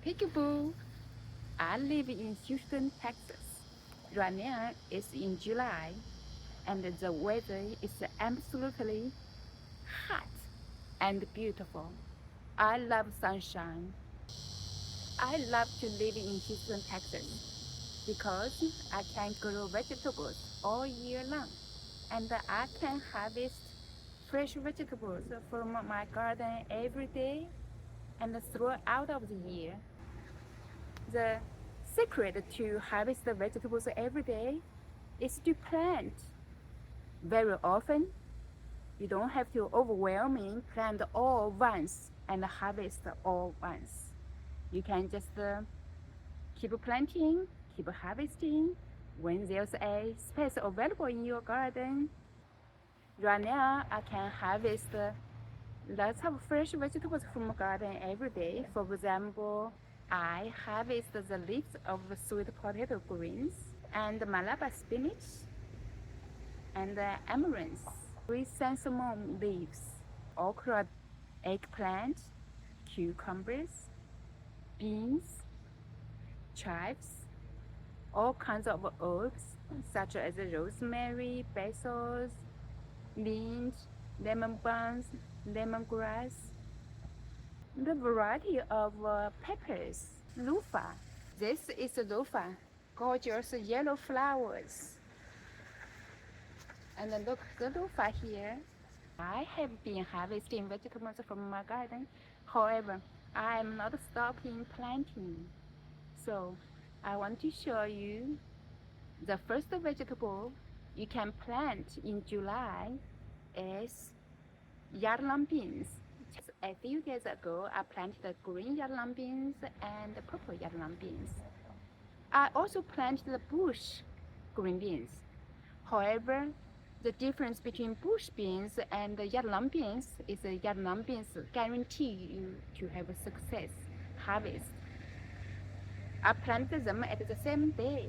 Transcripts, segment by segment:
Peekaboo. I live in Houston, Texas. Right now it's in July and the weather is absolutely hot and beautiful. I love sunshine. I love to live in Houston, Texas because I can grow vegetables all year long and I can harvest fresh vegetables from my garden every day and throughout of the year. The secret to harvest the vegetables every day is to plant very often. You don't have to overwhelming plant all once and harvest all once. You can just keep planting, keep harvesting when there's a space available in your garden. Right now, I can harvest lots of fresh vegetables from garden every day. For example, I harvest the leaves of sweet potato greens and malaba spinach and amaranth, chrysanthemum leaves, okra, eggplant, cucumbers, beans, chives, all kinds of herbs such as rosemary, basil, mint, lemon balm, lemongrass, the variety of peppers, loofah. This is a loofah, gorgeous yellow flowers. And look, the loofah here. I have been harvesting vegetables from my garden. However, I am not stopping planting. So I want to show you the first vegetable you can plant in July is yardlong beans. Just a few days ago, I planted green yardlong beans and purple yardlong beans. I also planted the bush green beans. However, the difference between bush beans and the yardlong beans is the yardlong beans guarantee you to have a success harvest. I planted them at the same day.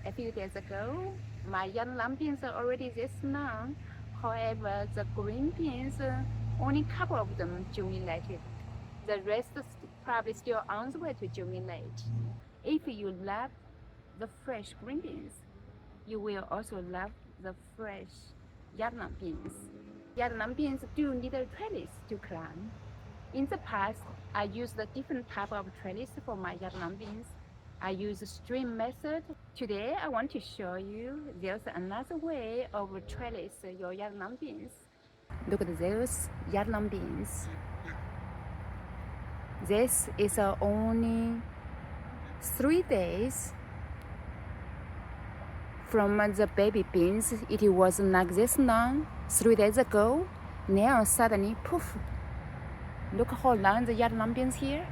A few days ago, my yardlong beans are already this long. However, the green beans, only a couple of them germinated. The rest is probably still on the way to germinate. If you love the fresh green beans, you will also love the fresh yardlong beans. Yardlong beans do need a trellis to climb. In the past, I used a different type of trellis for my yardlong beans. I use string method. Today, I want to show you there's another way of trellis your yardlong beans. Look at those yardlong beans. This is only 3 days from the baby beans. It was like this long 3 days ago. Now suddenly, poof! Look how long the yardlong beans here.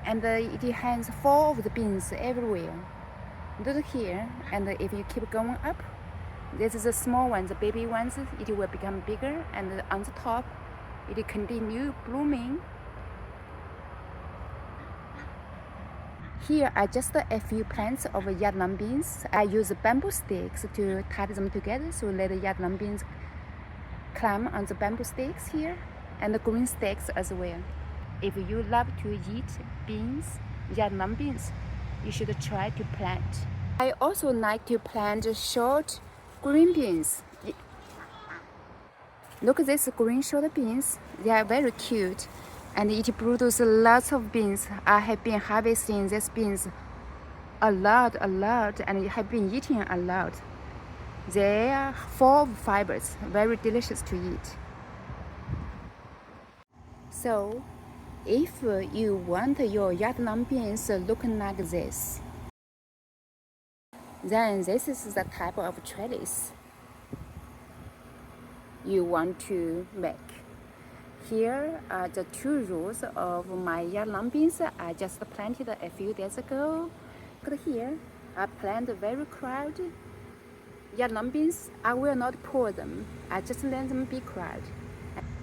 And it has 4 of the beans everywhere. Look here, and if you keep going up, this is the small ones, the baby ones, it will become bigger, and on the top, it continue blooming. Here are just a few plants of yardlong beans. I use bamboo sticks to tie them together so let the yardlong beans climb on the bamboo sticks here, and the green sticks as well. If you love to eat beans, yardlong beans, you should try to plant. I also like to plant short green beans. Look at these green short beans. They are very cute and it produces lots of beans. I have been harvesting these beans a lot and have been eating a lot. They are full of fibers, very delicious to eat. So if you want your yardlong beans looking like this, then this is the type of trellis you want to make. Here are the 2 rows of my yardlong beans I just planted a few days ago. Look here, I planted very crowded yardlong beans. I will not pull them, I just let them be crowded.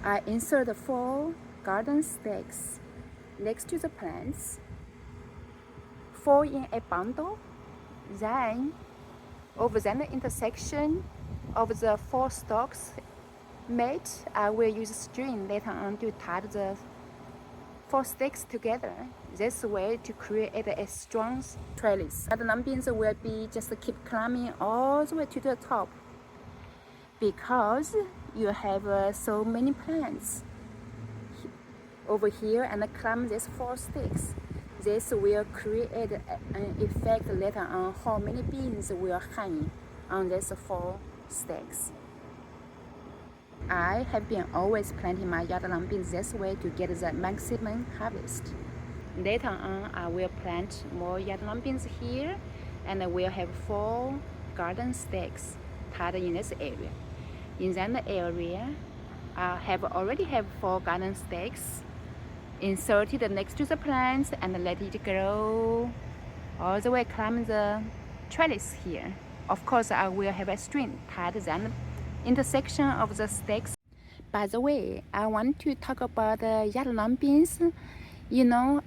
I insert 4 garden stakes next to the plants, 4 in a bundle. Then over the intersection of the 4 stalks made, I will use string later on to tie the 4 sticks together. This way to create a strong trellis. Yellow beans will be just keep climbing all the way to the top because you have so many plants over here and climb these 4 sticks. This will create an effect later on how many beans will hang on these 4 sticks. I have been always planting my yellow beans this way to get the maximum harvest. Later on, I will plant more yellow beans here and I will have 4 garden stakes tied in this area. In that area, I already have 4 garden stakes inserted next to the plants and let it grow all the way climb the trellis here. Of course, I will have a string tied at the intersection of the stakes. By the way, I want to talk about the yellow beans. You know,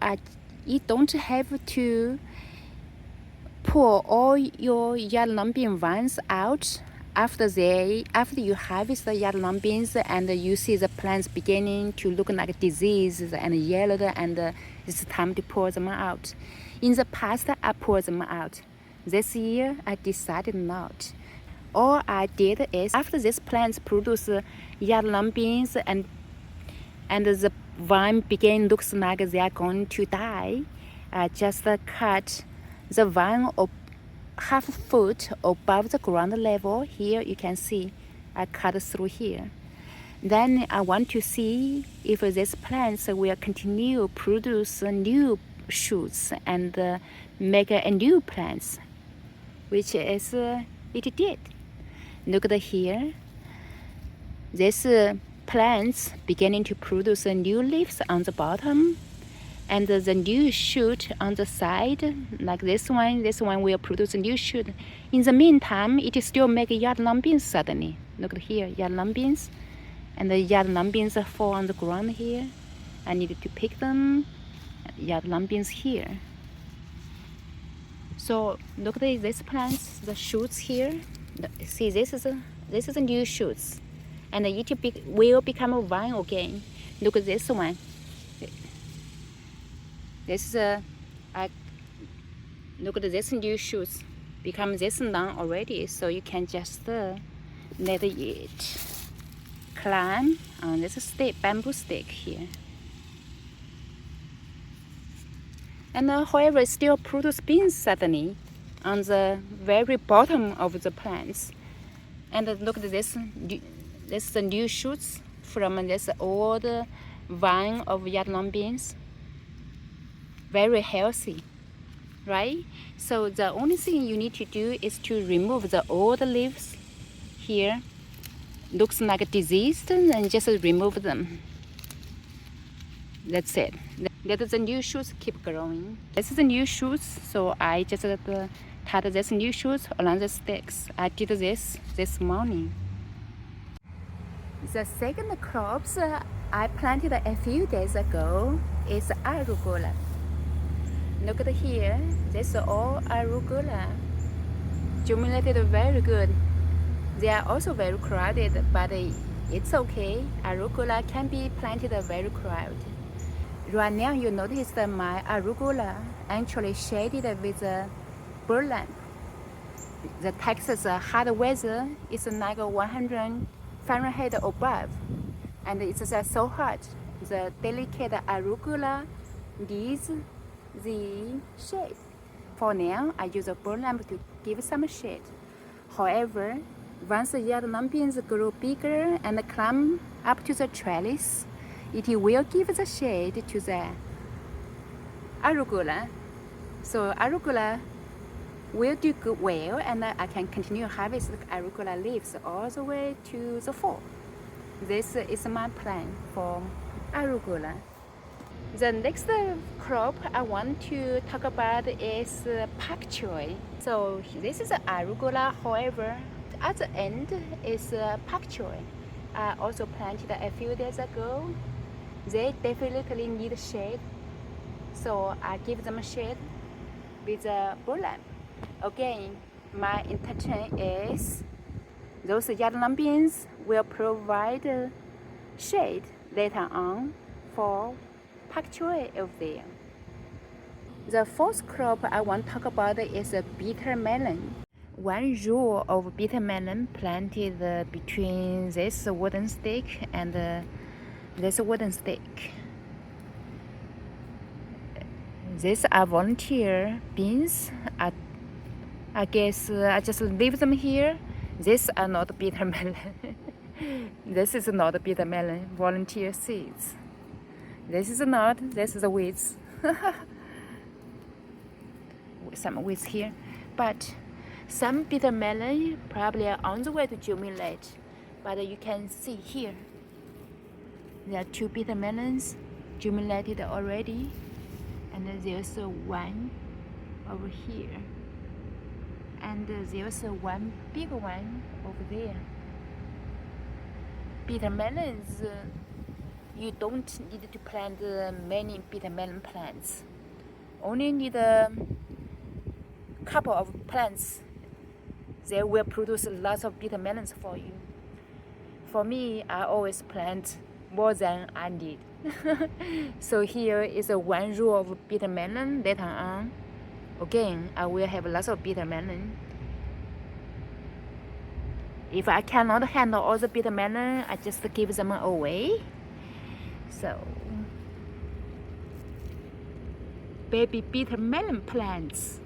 you don't have to pull all your yellow bean vines out after you harvest the yellow beans and you see the plants beginning to look like diseased and yellowed, and it's time to pull them out. In the past, I pulled them out. This year, I decided not. All I did is, after these plants produce yellow beans and the vine begin looks like they are going to die, I just cut the vine half foot above the ground level. Here you can see I cut through here. Then I want to see if these plants will continue produce new shoots and make a new plants, which is it did. Look at here. This plants beginning to produce new leaves on the bottom, and the new shoot on the side, like this one will produce a new shoot. In the meantime, it still make yellow beans suddenly. Look at here, yellow beans, and the yellow beans fall on the ground here. I need to pick them. Yellow beans here. So look at these plants, the shoots here. See, this is a new shoots, and it will become a vine again. Look at this one. This is look at this new shoots become this long already, so you can just let it climb on this bamboo stick here. And however, it still produce beans suddenly on the very bottom of the plants. And look at this is the new shoots from this old vine of yellow beans. Very healthy, right? So the only thing you need to do is to remove the old leaves here. Looks like diseased, and just remove them. That's it. Let the new shoots keep growing. This is the new shoots, so I just tied this new shoots along the sticks. I did this morning. The second crops I planted a few days ago is arugula. Look at here, this is all arugula. Germinated very good. They are also very crowded, but it's okay. Arugula can be planted very crowded. Right now you notice that my arugula actually shaded with burlap. The Texas hot weather is like 100 Fahrenheit above, and it's so hot. The delicate arugula needs the shade. For now, I use a burlap to give some shade. However, once the yellow beans grow bigger and climb up to the trellis, it will give the shade to the arugula. So arugula will do good well, and I can continue harvest the arugula leaves all the way to the fall. This is my plan for arugula. The next crop I want to talk about is pak choi. So this is arugula, however, at the end is pak choi. I also planted a few days ago. They definitely need shade, so I give them shade with a burlap. Again, my intention is those yellow beans will provide shade later on for pak choy over there. The fourth crop I want to talk about is a bitter melon. One row of bitter melon planted between this wooden stick and this wooden stick. These are volunteer beans. I guess I just leave them here. These are not bitter melon. This is not bitter melon, volunteer seeds. This is not, this is the weeds. Some weeds here. But some bitter melon probably are on the way to germinate. But you can see here, there are two bitter melons germinated already. And there's one over here. And there's one big one over there. Bitter melons, you don't need to plant many bitter melon plants. Only need a couple of plants. They will produce lots of bitter melons for you. For me, I always plant more than I need. So here is a one row of bitter melon. Later on, again, I will have lots of bitter melon. If I cannot handle all the bitter melon, I just give them away. So, baby bitter melon plants,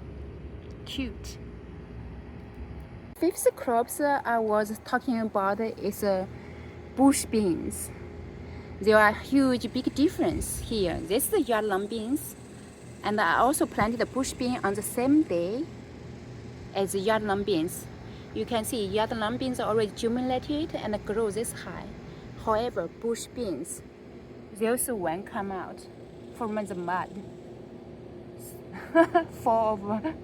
cute. Fifth crops I was talking about is bush beans. There are huge big difference here. This is the yellow beans, and I also planted the bush bean on the same day as the yellow beans. You can see yellow beans are already germinated and grow this high. However, bush beans, there's one come out from the mud, full of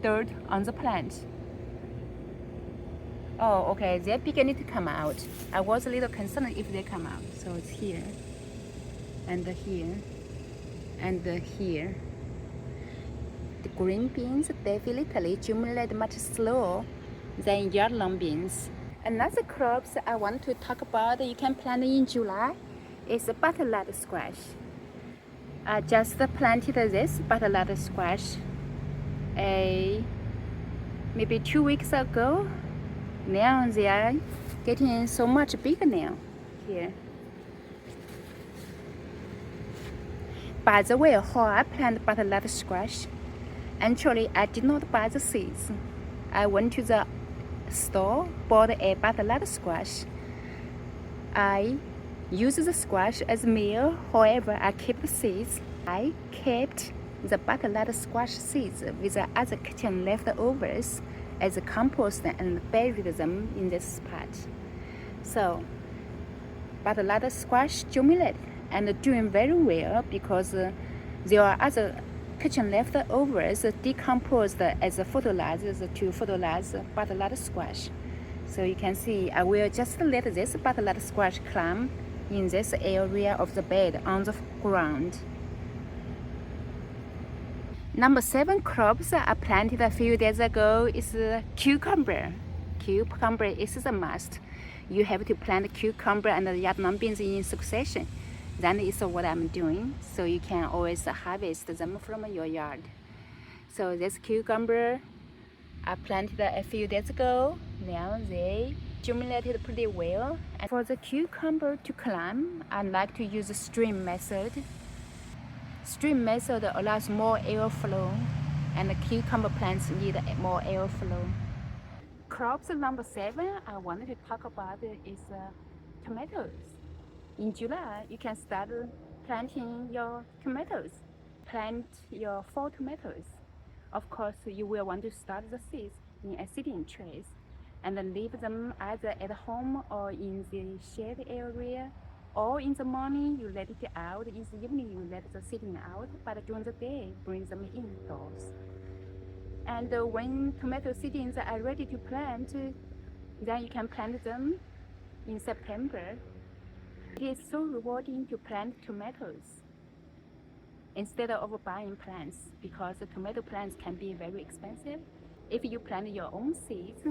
dirt on the plant. Oh, okay, they're beginning to come out. I was a little concerned if they come out. So it's here, and here, and here. The green beans definitely germinate much slower than yellow beans. Another crops I want to talk about you can plant in July is butternut squash. I just planted this butternut squash maybe 2 weeks ago. Now they are getting so much bigger now here. By the way, how I planted butternut squash, actually I did not buy the seeds. I went to the store, bought a butternut squash. I use the squash as meal, however I keep the seeds. I kept the butternut squash seeds with the other kitchen leftovers as a compost and buried them in this spot. So butternut squash germinated and doing very well because there are other kitchen leftovers decomposed as fertilizers to fertilize butternut squash. So you can see I will just let this butternut squash climb in this area of the bed on the ground. Number 7 crops I planted a few days ago is cucumber. Cucumber is a must. You have to plant cucumber and yellow beans in succession. That is what I'm doing. So you can always harvest them from your yard. So this cucumber I planted a few days ago. Now they germinated pretty well. And for the cucumber to climb, I like to use the stream method. Stream method allows more airflow, and the cucumber plants need more airflow. Crops number 7 I wanted to talk about is tomatoes. In July, you can start planting your tomatoes. Plant your fall tomatoes. Of course, you will want to start the seeds in a seedling trays and then leave them either at home or in the shade area. Or in the morning, you let it out. In the evening, you let the seedling out. But during the day, bring them indoors. And when tomato seedlings are ready to plant, then you can plant them in September. It is so rewarding to plant tomatoes instead of buying plants because the tomato plants can be very expensive. If you plant your own seeds,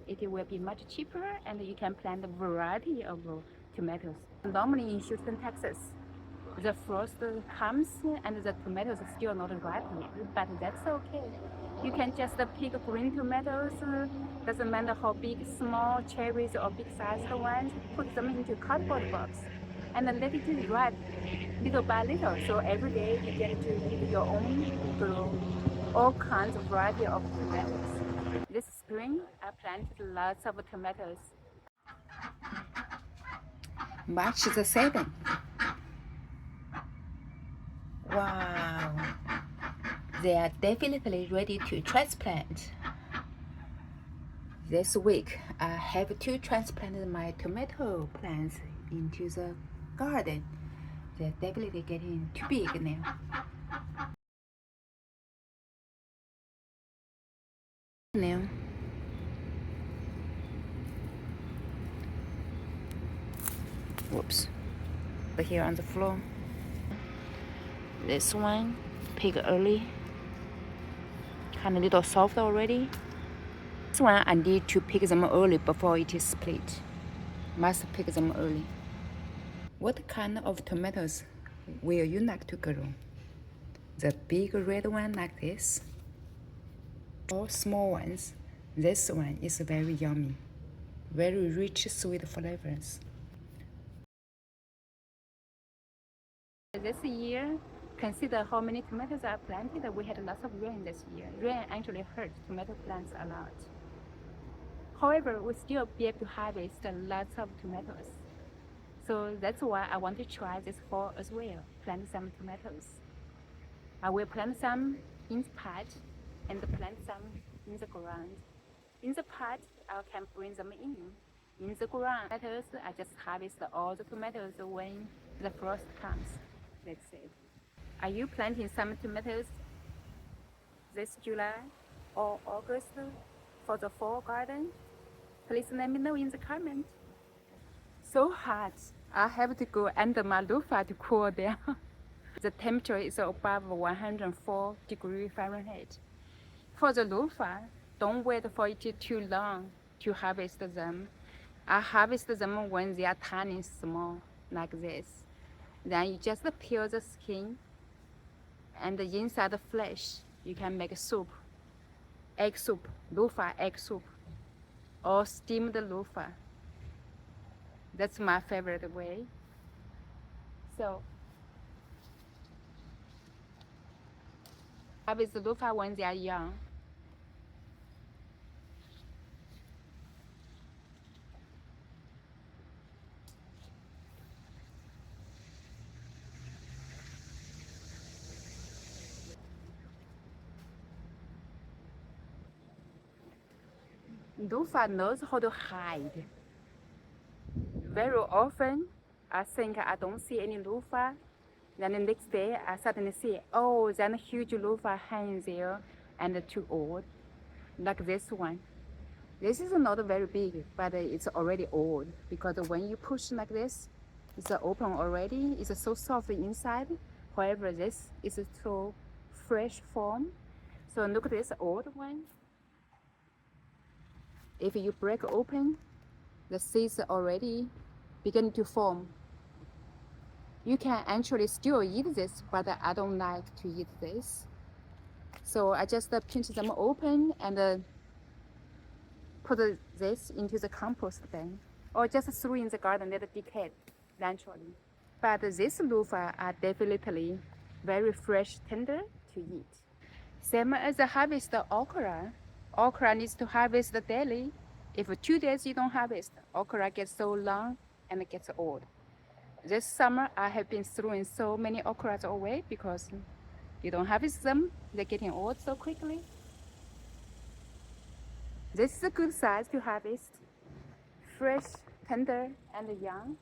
it will be much cheaper and you can plant a variety of tomatoes. Normally in Houston, Texas, The frost comes and the tomatoes are still not ripe yet, but that's okay. You can just pick green tomatoes, doesn't matter how big, small cherries or big sized ones, put them into cardboard box and let it ripe little by little. So every day you get to eat your own, grow all kinds of variety of tomatoes. This spring, I planted lots of tomatoes. March the 7th. Wow. They are definitely ready to transplant. This week, I have to transplant my tomato plants into the garden. They're definitely getting too big now. Now, whoops, but here on the floor. This one, pick early, kind of little soft already. This one I need to pick them early before it is split. Must pick them early. What kind of tomatoes will you like to grow? The big red one like this, or small ones? This one is very yummy, very rich sweet flavors. This year, consider how many tomatoes are planted. We had lots of rain this year. Rain actually hurt tomato plants a lot. However, we still be able to harvest lots of tomatoes. So that's why I want to try this fall as well, plant some tomatoes. I will plant some in the pot and plant some in the ground. In the pot, I can bring them in. In the ground, tomatoes, I just harvest all the tomatoes when the frost comes. That's it. Are you planting some tomatoes this July or August for the fall garden? Please let me know in the comment. So hot. I have to go under my loofah to cool down. The temperature is above 104 degrees Fahrenheit. For the loofah, don't wait for it too long to harvest them. I harvest them when they are tiny, small, like this. Then you just peel the skin and the inside the flesh. You can make soup, egg soup, loofah egg soup, or steamed loofah. That's my favorite way. So, harvest the loofah when they are young. Loofah knows how to hide. Very often, I think I don't see any loofah. Then the next day, I suddenly see, oh, there's a huge loofah hanging there and too old, like this one. This is not very big, but it's already old because when you push like this, it's open already. It's so soft inside. However, this is so fresh form. So look at this old one. If you break open, the seeds already begin to form. You can actually still eat this, but I don't like to eat this. So I just pinch them open and put this into the compost bin, or just throw in the garden, let it decay naturally. But these loofah are definitely very fresh, tender to eat. Same as the harvest okra. Okra needs to harvest daily. If 2 days you don't harvest, okra gets so long and it gets old. This summer, I have been throwing so many okras away because you don't harvest them. They're getting old so quickly. This is a good size to harvest. Fresh, tender, and young.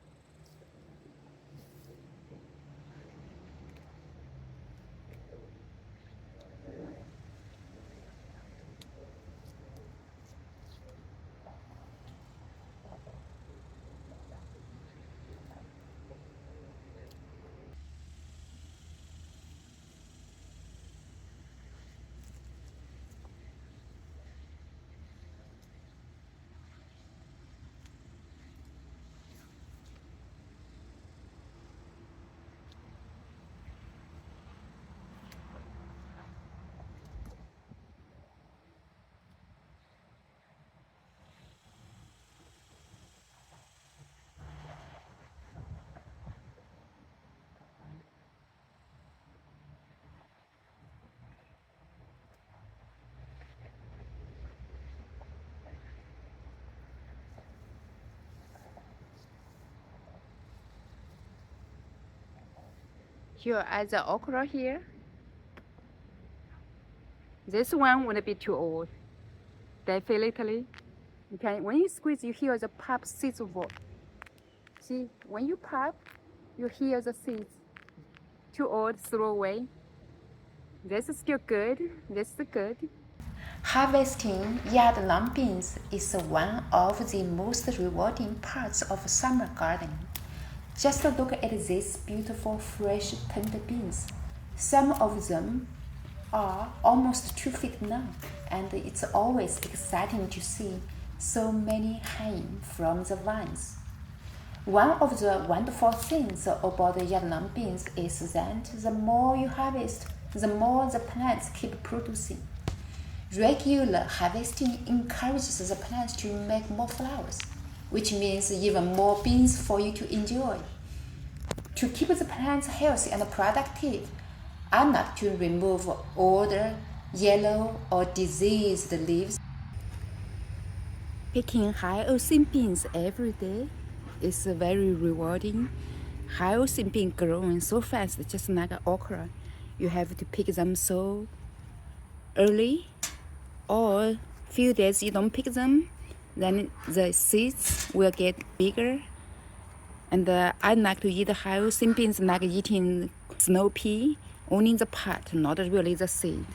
Here are the okra here. This one would be too old. Definitely. Okay, when you squeeze, you hear the pop seeds voice. See, when you pop, you hear the seeds. Too old, throw away. This is still good. This is good. Harvesting yard long beans is one of the most rewarding parts of summer gardening. Just look at these beautiful fresh tender beans. Some of them are almost 2 feet long, and it's always exciting to see so many hanging from the vines. One of the wonderful things about the yard long beans is that the more you harvest, the more the plants keep producing. Regular harvesting encourages the plants to make more flowers, which means even more beans for you to enjoy. To keep the plants healthy and productive, I like to remove old, yellow, or diseased leaves. Picking hyacinth beans every day is very rewarding. Hyacinth beans growing so fast, just like okra. You have to pick them so early, or few days you don't pick them, then the seeds will get bigger. And I like to eat hyacinth beans like eating snow pea, only the pot, not really the seed.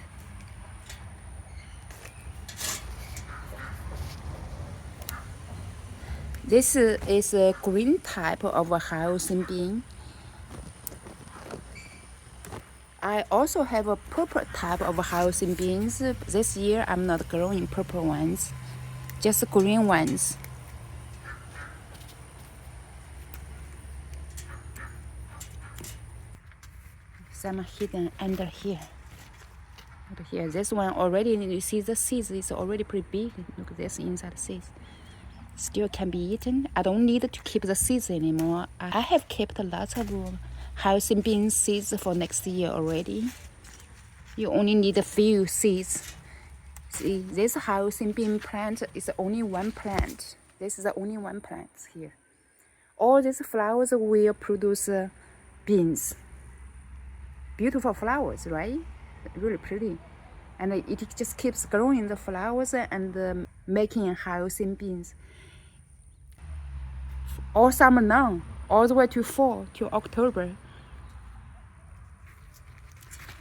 This is a green type of a hyacinth bean. I also have a purple type of hyacinth beans. This year I'm not growing purple ones, just green ones. Some hidden under here. Over here, this one already, you see the seeds, it's already pretty big. Look at this inside seeds. Still can be eaten. I don't need to keep the seeds anymore. I have kept lots of hyacinth bean seeds for next year already. You only need a few seeds. See, this hyacinth bean plant is only one plant. This is the only one plant here. All these flowers will produce beans. Beautiful flowers, right? Really pretty. And it just keeps growing the flowers and making hyacinth beans. All summer long, all the way to fall, to October.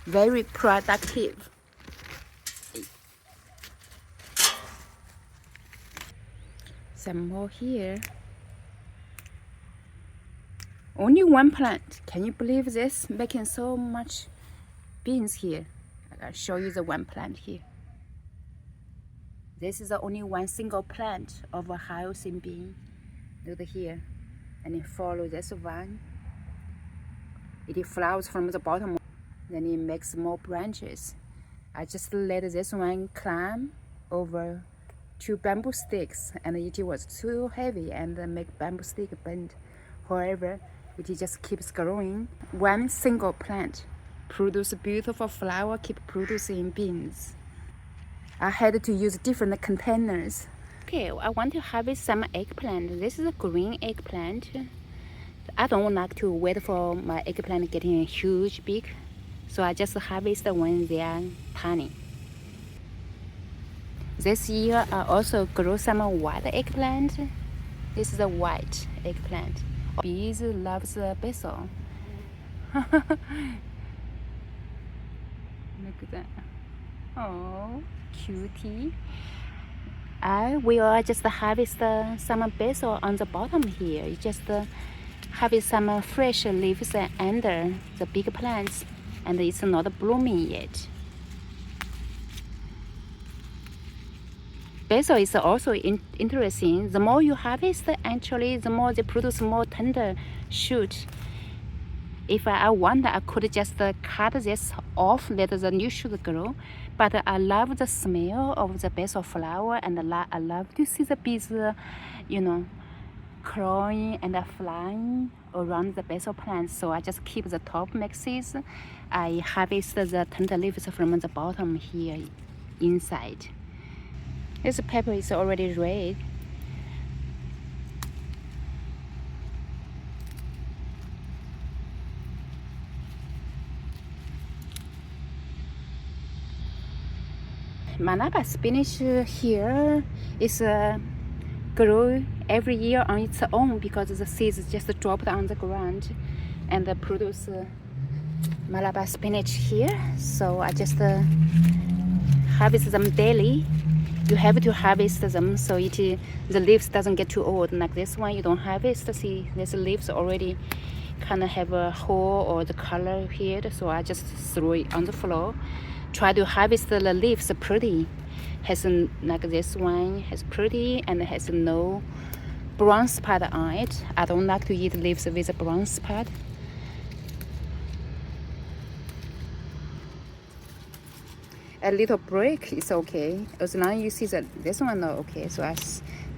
Very productive. Some more here. Only one plant. Can you believe this? Making so much beans here. I'll show you the one plant here. This is the only one single plant of a hyacinth bean. Look here. And you follow this one. It flowers from the bottom. Then it makes more branches. I just let this one climb over 2 bamboo sticks, and it was too heavy and make bamboo stick bend. However, it just keeps growing. One single plant produce beautiful flower, keep producing beans. I had to use different containers. Okay, I want to harvest some eggplant. This is a green eggplant. I don't like to wait for my eggplant getting huge, big. So I just harvest when they are tiny. This year I also grow some white eggplant. This is a white eggplant. Bees love the basil. Look at that. Oh, cutie. I will just harvest some basil on the bottom here. You just harvest some fresh leaves under the big plants, and it's not blooming yet. Basil is also interesting. The more you harvest, actually, the more they produce more tender shoot. If I want, I could just cut this off, let the new shoot grow. But I love the smell of the basil flower, and I love to see the bees, crawling and flying around the basil plants. So I just keep the top mixes. I harvest the tender leaves from the bottom here inside. This pepper is already red. Malaba spinach here is grow every year on its own because the seeds just dropped on the ground and produce Malabar spinach here. So I just harvest them daily. You have to harvest them so the leaves doesn't get too old. Like this one, you don't harvest. See, these leaves already kind of have a hole or the color here. So I just throw it on the floor. Try to harvest the leaves pretty. Like this one has pretty and has no brown spot on it. I don't like to eat leaves with a brown spot. A little break is okay as long as you see that this one not okay, so I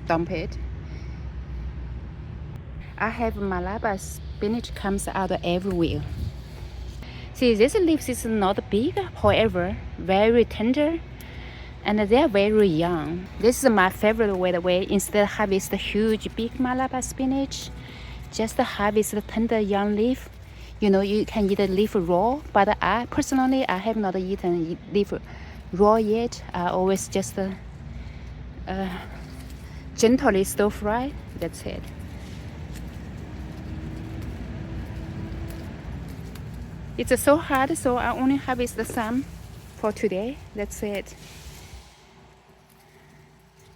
dump it. I have Malabar spinach comes out everywhere. See, this leaves is not big, however very tender, and they are very young. This is my favorite way. Instead of harvest the huge big Malabar spinach, just harvest the tender young leaf. You know, you can eat the leaf raw, but I personally have not eaten leaf raw yet. I always just gently stir fry. That's it. It's so hard, so I only harvest some for today. That's it.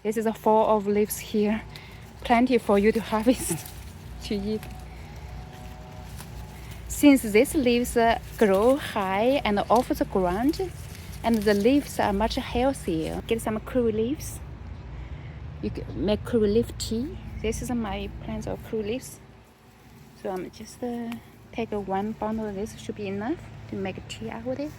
This is a fall of leaves here. Plenty for you to harvest to eat. Since these leaves grow high and off the ground, and the leaves are much healthier. Get some curry leaves. You can make curry leaf tea. This is my plants of curry leaves. So I'm just take one bundle of this, should be enough to make a tea out of it.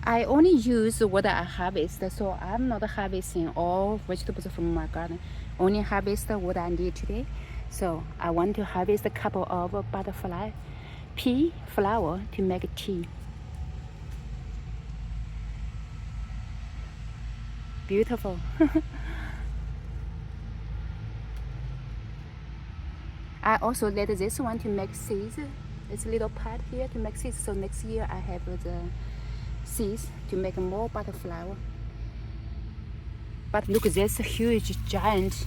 I only use what I harvest, so I'm not harvesting all vegetables from my garden. Only harvest what I need today. So I want to harvest a couple of butterfly pea flower to make tea. Beautiful. I also let this one to make seeds. It's a little pot here to make seeds. So next year I have the seeds to make more butterfly. But look at this huge giant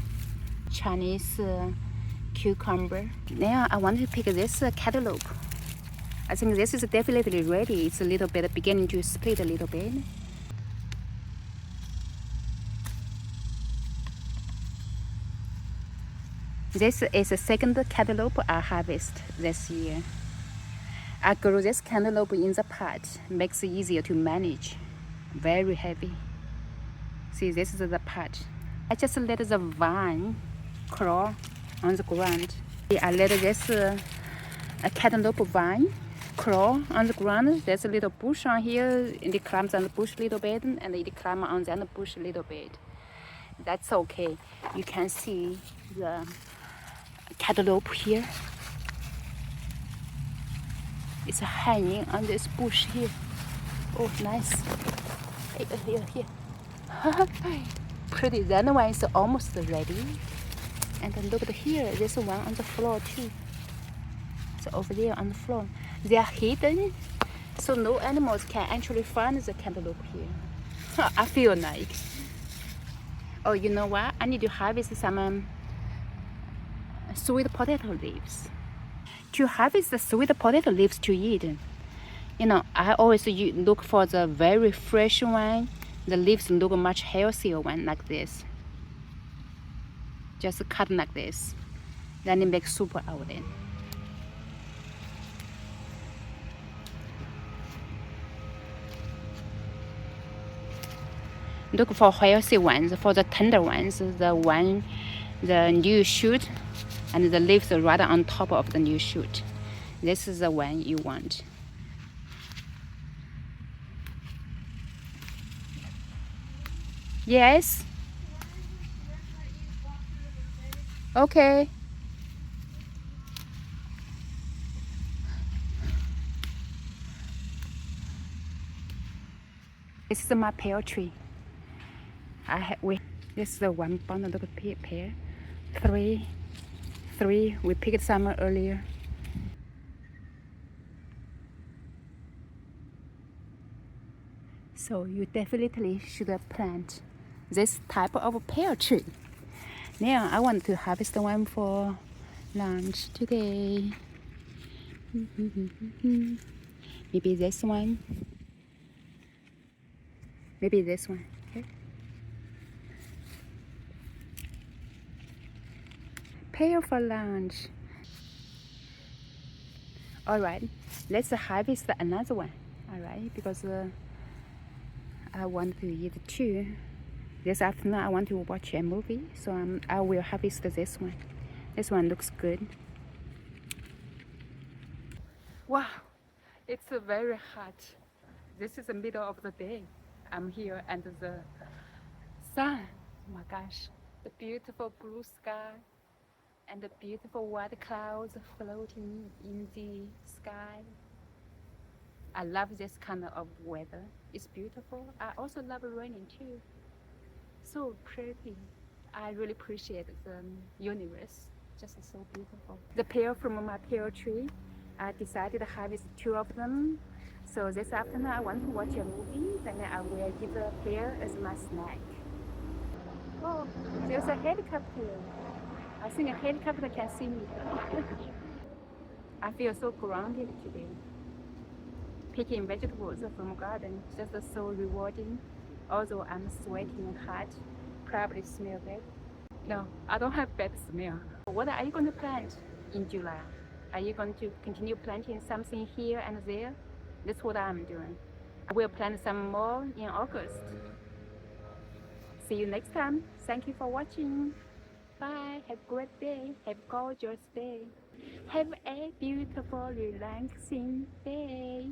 Chinese cucumber. Now I want to pick this cantaloupe. I think this is definitely ready. It's a little bit beginning to split a little bit. This is the second cantaloupe I harvest this year. I grow this cantaloupe in the pot. Makes it easier to manage. Very heavy. See, this is the pot. I just let the vine crawl on the ground. I let this cantaloupe vine crawl on the ground. There's a little bush on here, and it climbs on the bush a little bit, and it climbs on the other bush a little bit. That's okay. You can see the cantaloupe here. It's hanging on this bush here. Oh, nice. Here. Pretty. The other one is almost ready. And then look at here. There's one on the floor too. So over there on the floor. They are hidden, so no animals can actually find the cantaloupe here. I feel like. Oh, you know what? I need to harvest some sweet potato leaves. To harvest the sweet potato leaves to eat, you know, I always look for the very fresh one. The leaves look much healthier one like this. Just cut like this. Then you make soup out of it. Look for healthy ones, for the tender ones, the new shoot, and the leaves are right on top of the new shoot. This is the one you want. Yes? Okay. This is my pear tree. This is the one bundle of pear. Three. We picked some earlier. So you definitely should plant this type of pear tree. Now I want to harvest one for lunch today. Maybe this one. Maybe this one. Okay. Pear for lunch. All right, let's harvest another one. All right, because I want to eat two. This afternoon I want to watch a movie, so I will harvest this one. This one looks good. Wow, it's very hot. This is the middle of the day. I'm here under the sun. Oh my gosh, the beautiful blue sky and the beautiful white clouds floating in the sky. I love this kind of weather. It's beautiful. I also love raining too. So pretty. I really appreciate the universe. Just so beautiful. The pear from my pear tree, I decided to harvest two of them. So this afternoon I want to watch a movie, then I will give the pear as my snack. Oh, there's a helicopter. I think a helicopter can see me. I feel so grounded today. Picking vegetables from garden just so rewarding. Although I'm sweating hot, probably smell bad. No, I don't have bad smell. What are you going to plant in July? Are you going to continue planting something here and there? That's what I'm doing. I will plant some more in August. See you next time. Thank you for watching. Bye. Have a great day. Have a gorgeous day. Have a beautiful, relaxing day.